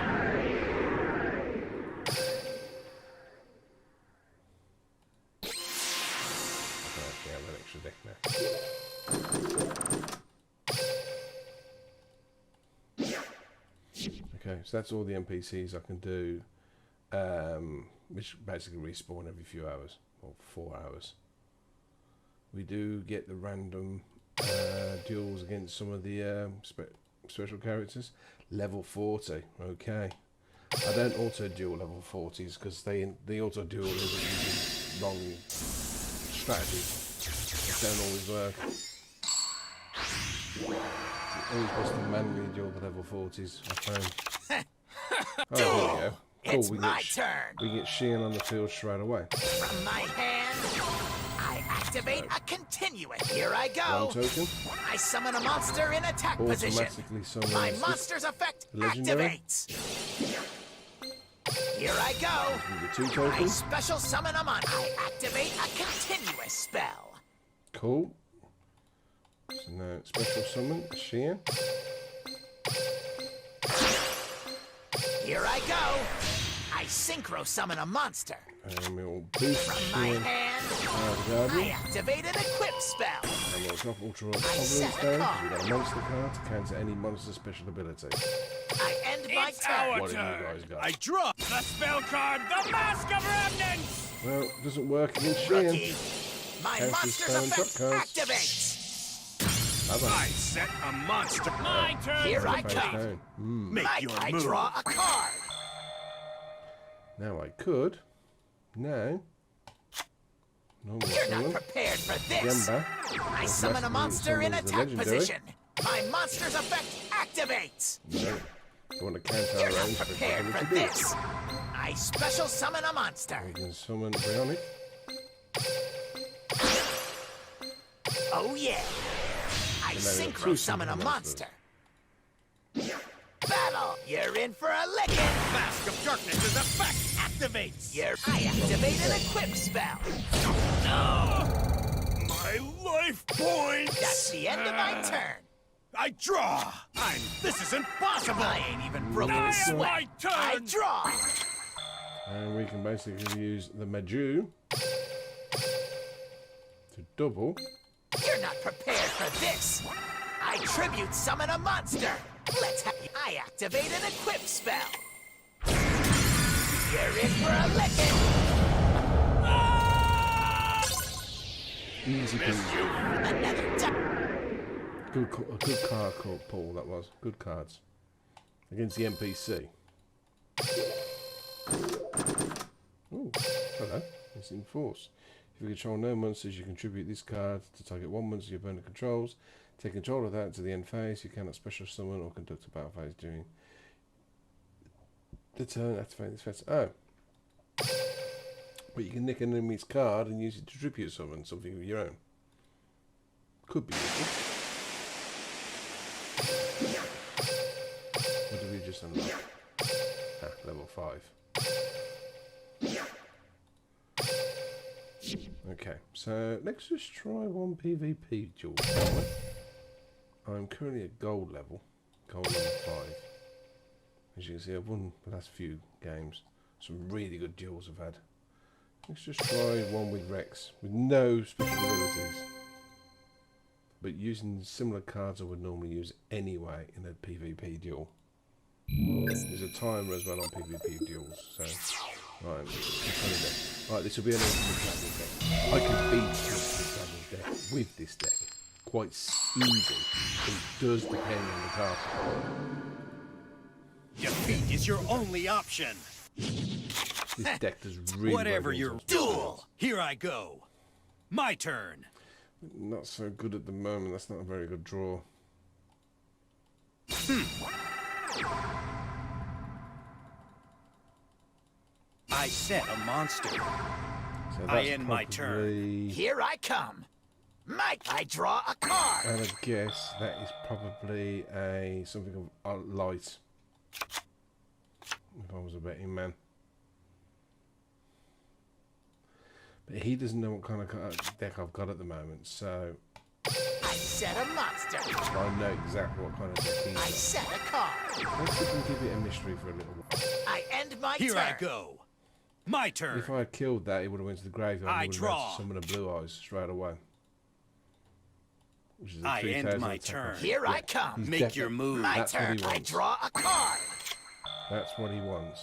Okay, I have an extra deck now. Okay, so that's all the NPCs I can do, which basically respawn every few hours, or 4 hours. We do get the random duels against some of the special characters. Level 40, okay. I don't auto duel level 40s because the auto duel is using wrong strategy. It don't always work. It's always supposed to manually duel the level 40s, I found. Oh, there we go. Cool, It's my turn. we get Sheehan on the field straight away. From my hand, I activate a continuous. Here I go. One token. I summon a monster in attack position. Automatically summons My this. monster's effect Legendary. activates. Here I go. We get 2 I tokens. special summon a monster. I activate a continuous spell. Cool. So now special summon Sheehan. Here I go. I synchro summon a monster. And we'll boost From my Sheehan. hand, Power of the I Guardian. activate an equip spell. And we'll drop Ultra set Providence a down card. because we've got a monster card to counter any monster special ability. I end my It's turn. our What have you turn. guys got? I draw the spell card, the Mask of Remnants! Well, it doesn't work against Rookie. Sheehan. My Cancel monster's spell and effect drop cards. activates. Bye-bye. I set a monster. My turn. Here I Face come. down. Make Mike, your I move. draw a card. Now I could. No. Normal You're not summon. prepared for this. Gemba. I summon a monster in summons the attack legendary. position. My monster's effect activates. No. You want to counter You're our not range, prepared but for what do? this. I special summon a monster. We can summon Bionic. Oh yeah. I And then synchro two summon a synchro monster. Battle. You're in for a licking. Mask of Darkness's effect activates. I activate an equip spell. My life points. That's the end of my turn. I draw. This is impossible. I ain't even broken Now a it's sweat. my turn. I draw. And we can basically use the Maju to double. You're not prepared for this. I tribute summon a monster. I activate an equip spell. You're in for a licking. Easy peasy. Another time. A good card call, Paul, that was. Good cards. Against the NPC. Oh, hello. It's in force. If you control no monsters, you contribute this card to target one monster your opponent controls. Take control of that to the end phase. You cannot special summon or conduct a battle phase during the turn. Activate this phase. Oh. But you can nick an enemy's card and use it to tribute summon something of your own. Could be useful. What did we just unlock? Ah, level 5. Okay, so let's just try one PvP duel. I'm currently at gold level 5. As you can see, I've won the last few games. Some really good duels I've had. Let's just try one with Rex, with no special abilities. But using similar cards I would normally use anyway in a PvP duel. There's a timer as well on PvP duels, so... Right, this will be an ultimate travel deck. I can beat the ultimate travel deck with this deck. Quite easy. It does depend on the card. Defeat is your only option. This deck does really Whatever well your against duel. Here I go. My turn. Not so good at the moment. That's not a very good draw. I set a monster. So I that's end my turn. probably- Here I come. Mike, I draw a card. And I guess that is probably a something of light. If I was a betting man. But he doesn't know what kind of deck I've got at the moment, so I set a monster. I know exactly what kind of deck he's I got. set a card. Let's see if we can give it a mystery for a little while. I end my Here turn. I go. My turn. If I had killed that, he would have went to the graveyard I and he would have draw. had to summon a Blue Eyes straight away. Which is a I 3,000 end my attack turn. off. Here I Yeah, come. he's Make your definitely- move. My That's what turn. he I wants. draw a card. That's what he wants.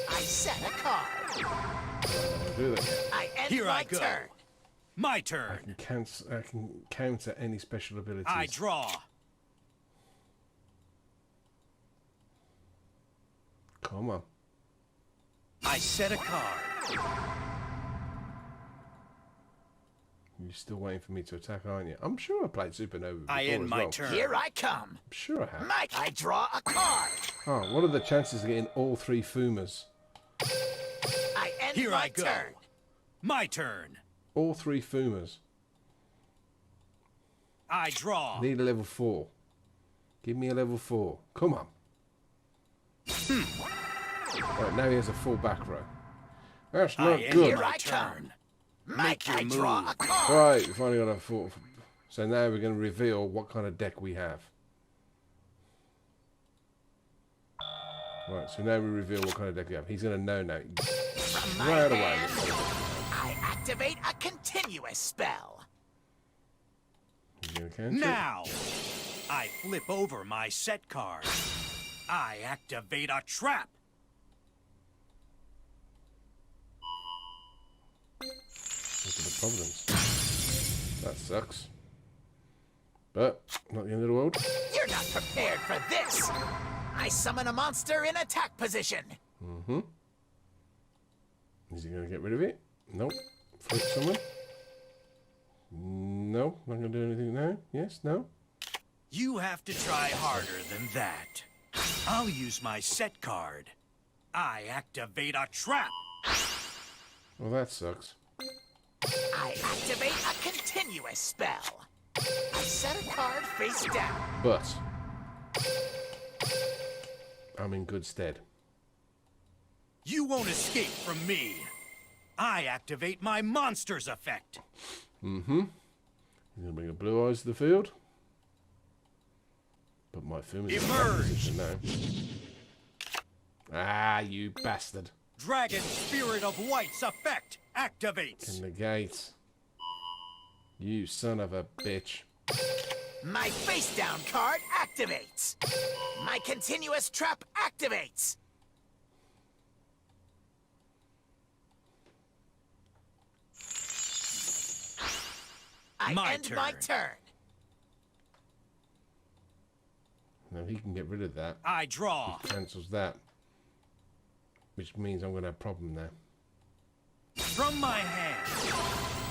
I set a card. I'll do that. I end Here my I go. turn. My I turn. can counter any special abilities. I draw. Come on. I set a card. You're still waiting for me to attack, aren't you? I'm sure I played Supernova before I end as my well. turn. Here I come. I'm sure I have. Mike, I draw a card. Oh, what are the chances of getting all 3 Fumas? I end Here my I go. turn. My turn. All 3 Fumas. I draw. Need a level 4. Give me a level 4. Come on. Right, now he has a full back row. That's I not end good. Here my I come. turn. Mike, your I draw move. a card. Right, we've only got a 4. So now we're going to reveal what kind of deck we have. Right, so now we reveal what kind of deck we have. He's going to know now. From my Right away. hand, I activate a continuous spell. He's gonna counter it. Now. I flip over my set card. I activate a trap. Look at the problems. That sucks. But, not the end of the world. You're not prepared for this! I summon a monster in attack position. Mm-hmm. Is he going to get rid of it? Nope. Flip someone? No. Not going to do anything now? Yes? No? You have to try harder than that. I'll use my set card. I activate a trap. Well, that sucks. I activate a continuous spell. I set a card face down. But I'm in good stead. You won't escape from me. I activate my monster's effect. Mm-hmm. He's going to bring the blue eyes to the field. But my film is in that position now. Ah, you bastard. Dragon Spirit of White's effect activates. Can negate. You son of a bitch. My face down card activates. My continuous trap activates. I end my turn. Now he can get rid of that. I draw. He cancels that. Which means I'm going to have a problem now. From my hand,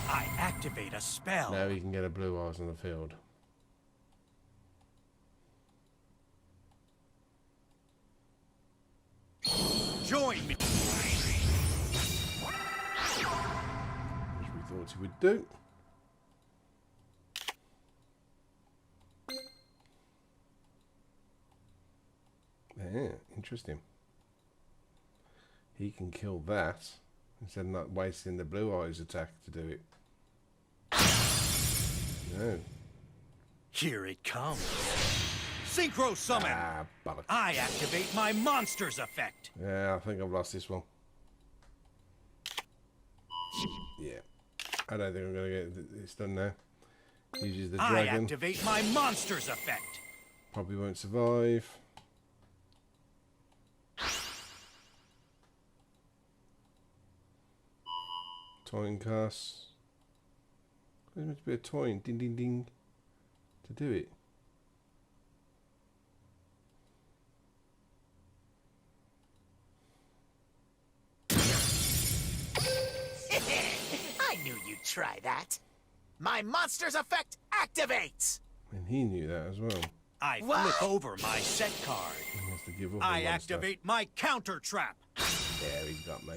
I activate a spell. Now he can get a blue eyes on the field. Join me. Which we thought he would do. Yeah, interesting. He can kill that instead of not wasting the blue eyes attack to do it. No. Here it comes. Synchro summon. Ah, bollocks. I activate my monster's effect. Yeah, I think I've lost this one. Yeah. I don't think I'm going to get this done now. Uses the I dragon. activate my monster's effect. Probably won't survive. Toying cast. There's meant to be a toying ding ding ding to do it. I knew you'd try that. My monster's effect activates. And he knew that as well. I What? flip over my set card. He has to give up I on one stuff. activate my counter trap. Yeah, he's got me.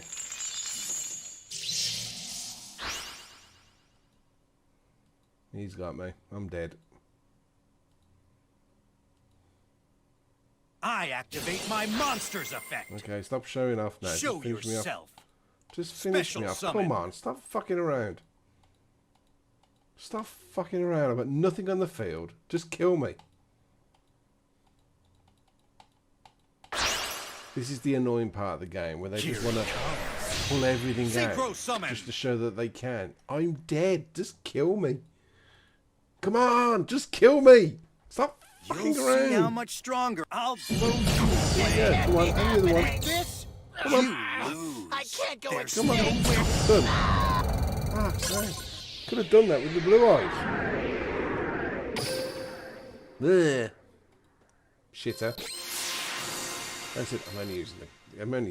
He's got me. I'm dead. I activate my monster's effect. Okay, stop showing off now. Show Just finish me off. yourself. Just finish me Special off. summon. Come on, stop fucking around. Stop fucking around. I've got nothing on the field. Just kill me. This is the annoying part of the game where they just Here want it to pull everything Synchro out summon. just to show that they can. I'm dead. Just kill me. Come on, just kill me. Stop fucking You'll around. see how much stronger I'll blow you Yeah, come on, I'm the other one. this. Come on. I can't go There's Come on. extinct. Done. Ah, sorry. Could have done that with the blue eyes. There. Shitter. That's it. I'm only using it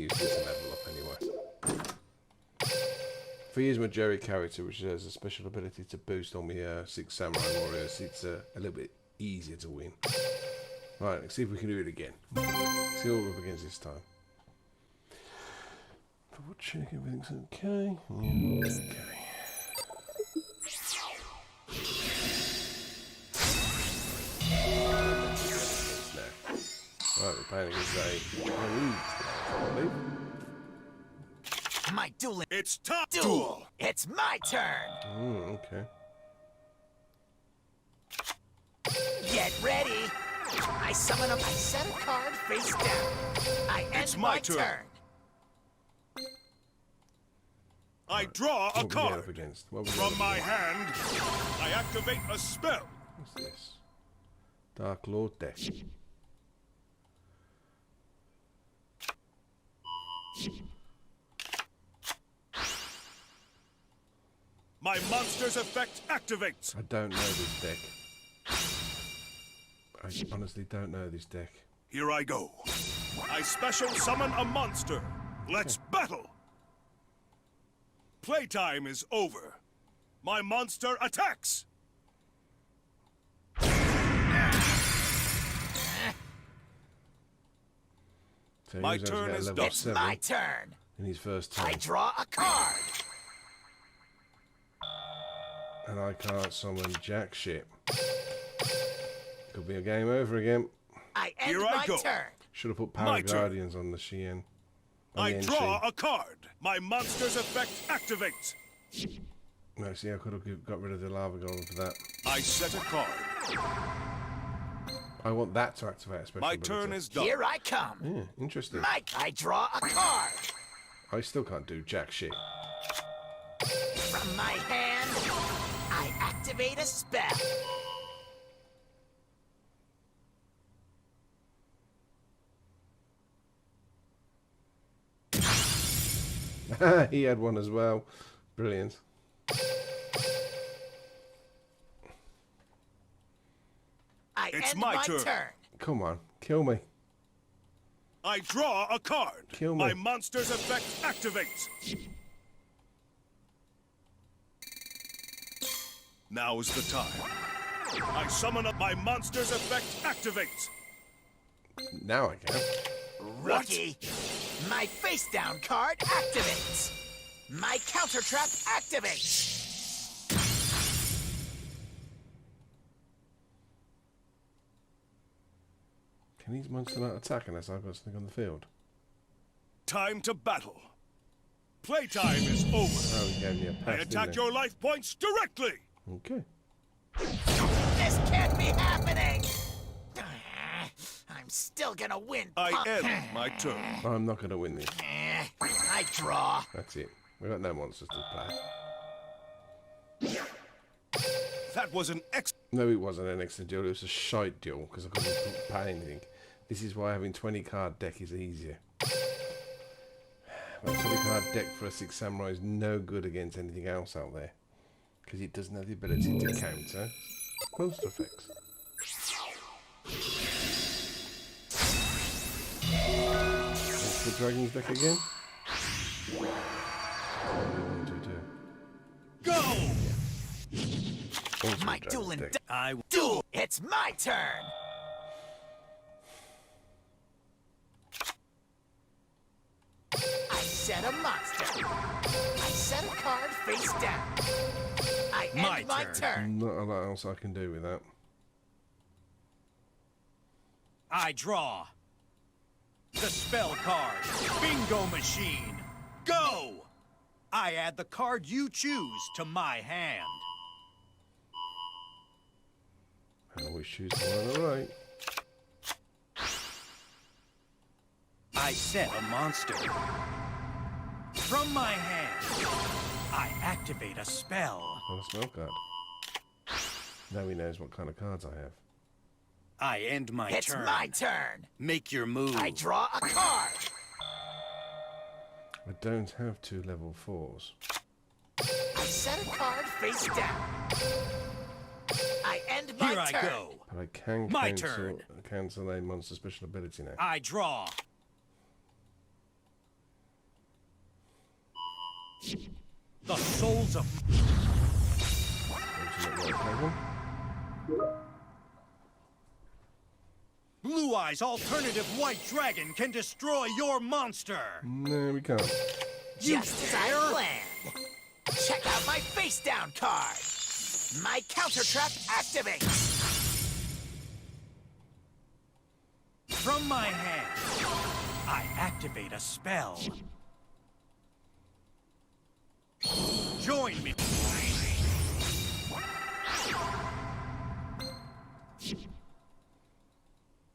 to level up anyway. If I use my Jerry character, which has a special ability to boost on my 6 samurai warriors, it's a little bit easier to win. Right, let's see if we can do it again. See what we're up against this time. Double check everything's okay. Yeah, okay. Right, we're playing against a I believe. My duel. It's top Duel. It's my turn. Okay. Get ready. I summon up. I set a card face down. I end It's my turn. I draw a What we get up card. against? What we get From up my against? hand, I activate a spell. What's this? Dark Lord deck. My monster's effect activates. I don't know this deck. I honestly don't know this deck. Here I go. I special summon a monster. Let's battle. Playtime is over. My monster attacks. So My he was turn only at is level done. It's 7 my turn. in his first turn. I draw a card. And I can't summon jack shit. Could be a game over again. I end Here I my go. turn. Should have put My Power turn. Guardians on the Shien. I draw a card. My monster's effect activates. No, see, I could have got rid of the lava golem for that. I set a card. I want that to activate a special My ability. turn is done. Here I come. Yeah, interesting. Mike, I draw a card. I still can't do jack shit. From my hand, I activate a spell. He had one as well. Brilliant. It's end my my turn. Come on, kill me. I draw a card. Kill me. My monster's effect activates. Now is the time. I summon up my monster's effect activates. Now I can. Rookie, my face down card activates. My counter trap activates. Can these monsters not attack unless I've got something on the field? Time to battle. Playtime is over. Oh, he gave me a pass, I didn't attack he? your life points directly. Okay. This can't be happening. I'm still gonna win. I punk. end my turn. I'm not going to win this. I draw. That's it. We've got no monsters to play. That was an No, it wasn't an extra duel. It was a shite duel because I couldn't pay anything. This is why having 20 card deck is easier. But a 20 card deck for a 6 samurai is no good against anything else out there because it doesn't have the ability to counter monster effects. What's the dragon's deck again? 1, 2, 2. go. Also My a dragon's dueling deck. duel. It's my turn. I set a monster. I set a card face down. I end my turn. Not a lot else I can do with that. I draw. The spell card. Bingo machine. Go! I add the card you choose to my hand. I always choose the one on the right. I set a monster. From my hand, I activate a spell. On a spell card. Now he knows what kind of cards I have. I end my It's turn. my turn. Make your move. I draw a card. I don't have 2 level 4s. I set a card face down. I end my Here I turn. go. But I can My cancel a monster special ability now. I draw. The souls of... Ultimate White Dragon. Blue Eye's alternative White Dragon can destroy your monster. No, we can't. Just as I planned. Check out my face down card. My counter trap activates. From my hand, I activate a spell. Join me.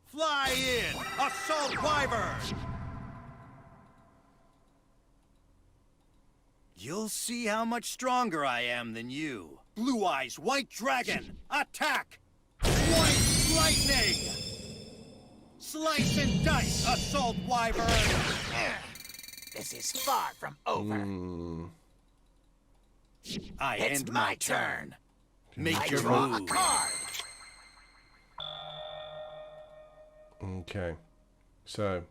Fly in, Assault Wyvern! You'll see how much stronger I am than you. Blue Eyes White Dragon, attack! White lightning! Slice and dice, assault wyvern! This is far from over. I It's end my turn. Make I your draw move. a card. Okay. So,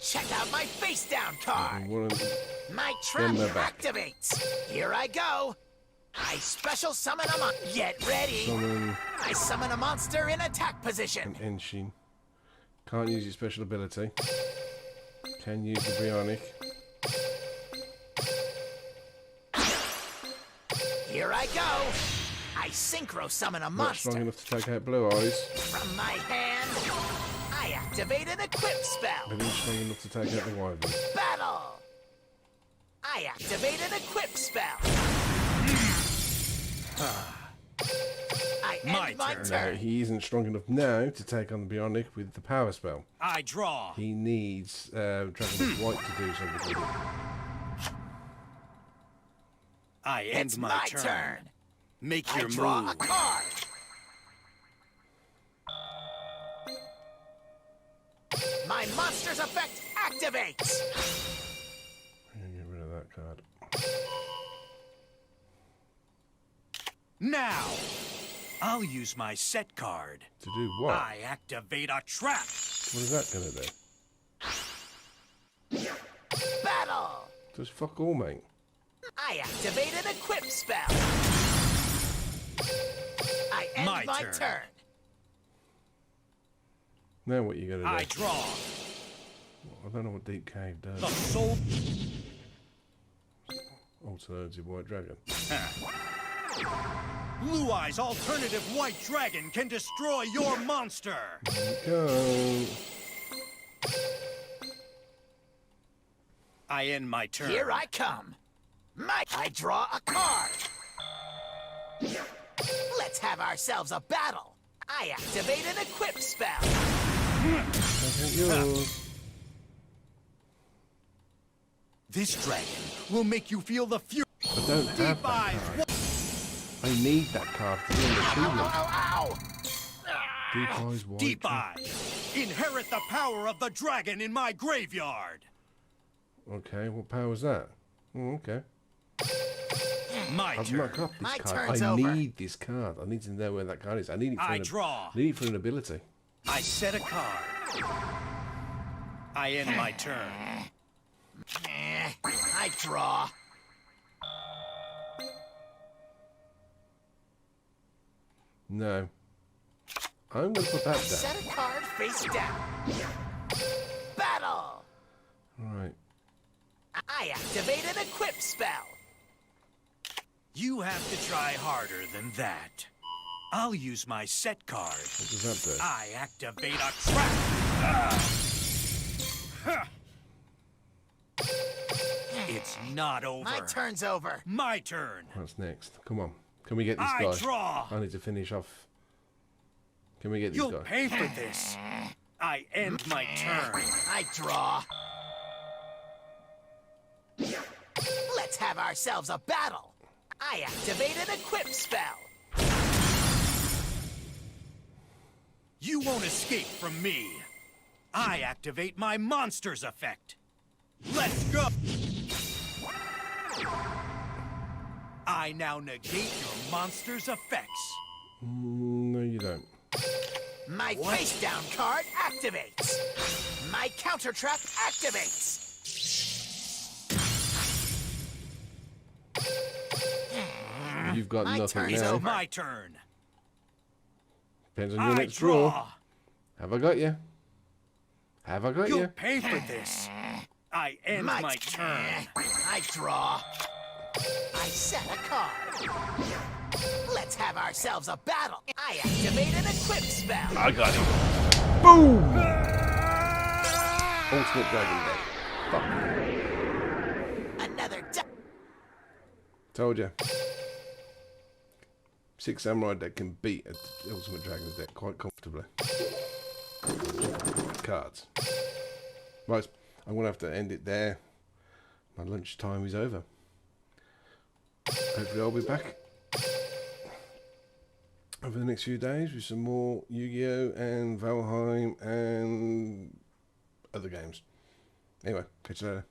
Check out my face down card. My trap Then they're back. activates. Here I go. I special summon a monster. Get ready. summon I summon a monster in attack an position. Enshin. Can't use your special ability. Can use the Bionic. Here I go. I synchro summon a Not strong monster. enough to take out Blue Eyes. From my hand, I activate an equip spell. But he's strong enough to take out the Wyvern. Battle. I activate an equip spell. I end My my turn. No, turn. he isn't strong enough now to take on the Bionic with the power spell. I draw. He needs Dragon White to do something with it. I end It's my my turn. turn. Make I your draw a move. card. My monster's effect activates. I'm gonna get rid of that card. Now, I'll use my set card. To do what? I activate a trap. What is that gonna do? Battle. Just fuck all, mate. I activate an equip spell. I end My my turn. turn. Now what you gonna do? I draw. I don't know what Deep Cave The does. soul. Alternative White Dragon. Blue Eye's alternative white dragon can destroy your monster. Go. I end my turn. Here I come. I draw a card. Let's have ourselves a battle. I activate an equip spell. Take yours. This dragon will make you feel the fury. I don't have that Eyes. card. I need that card to do the Ow, achievement. ow, ow! Deep Eyes White Deep Dragon. Eyes. Inherit the power of the dragon in my graveyard. Okay, what power is that? Oh, okay. My I've turn. not got this My card. turn's I over. need this card. I need to know where that card is. I need it for I an draw. I need it for an ability. I set a card. I end my turn. I draw. No. I'm gonna put that down. Set a card face down. Battle. Right. I activate an equip spell. You have to try harder than that. I'll use my set card. What does that do? I activate a trap. It's not over. My turn's over. My turn. What's next? Come on. Can we get this I guy? draw. I need to finish off. Can we get this You'll guy? pay for this. I end my turn. I draw. Let's have ourselves a battle. I activate an equip spell. You won't escape from me. I activate my monster's effect. Let's go. I now negate your monster's effects. No, you don't. My face down card activates. My counter trap activates. You've got My nothing turn is now. over. My turn. Depends on your I next draw. draw. Have I got you? Have I got You'll you? pay for this. I end my turn. I draw. I set a card. Let's have ourselves a battle. I activate an equip spell. I got him. Boom! Ultimate Dragon deck. Another Told you. 6 Samurai deck can beat an Ultimate Dragon's deck quite comfortably. Cards. Right, I'm going to have to end it there. My lunch time is over. Hopefully I'll be back over the next few days with some more Yu-Gi-Oh! And Valheim and other games. Anyway, catch you later.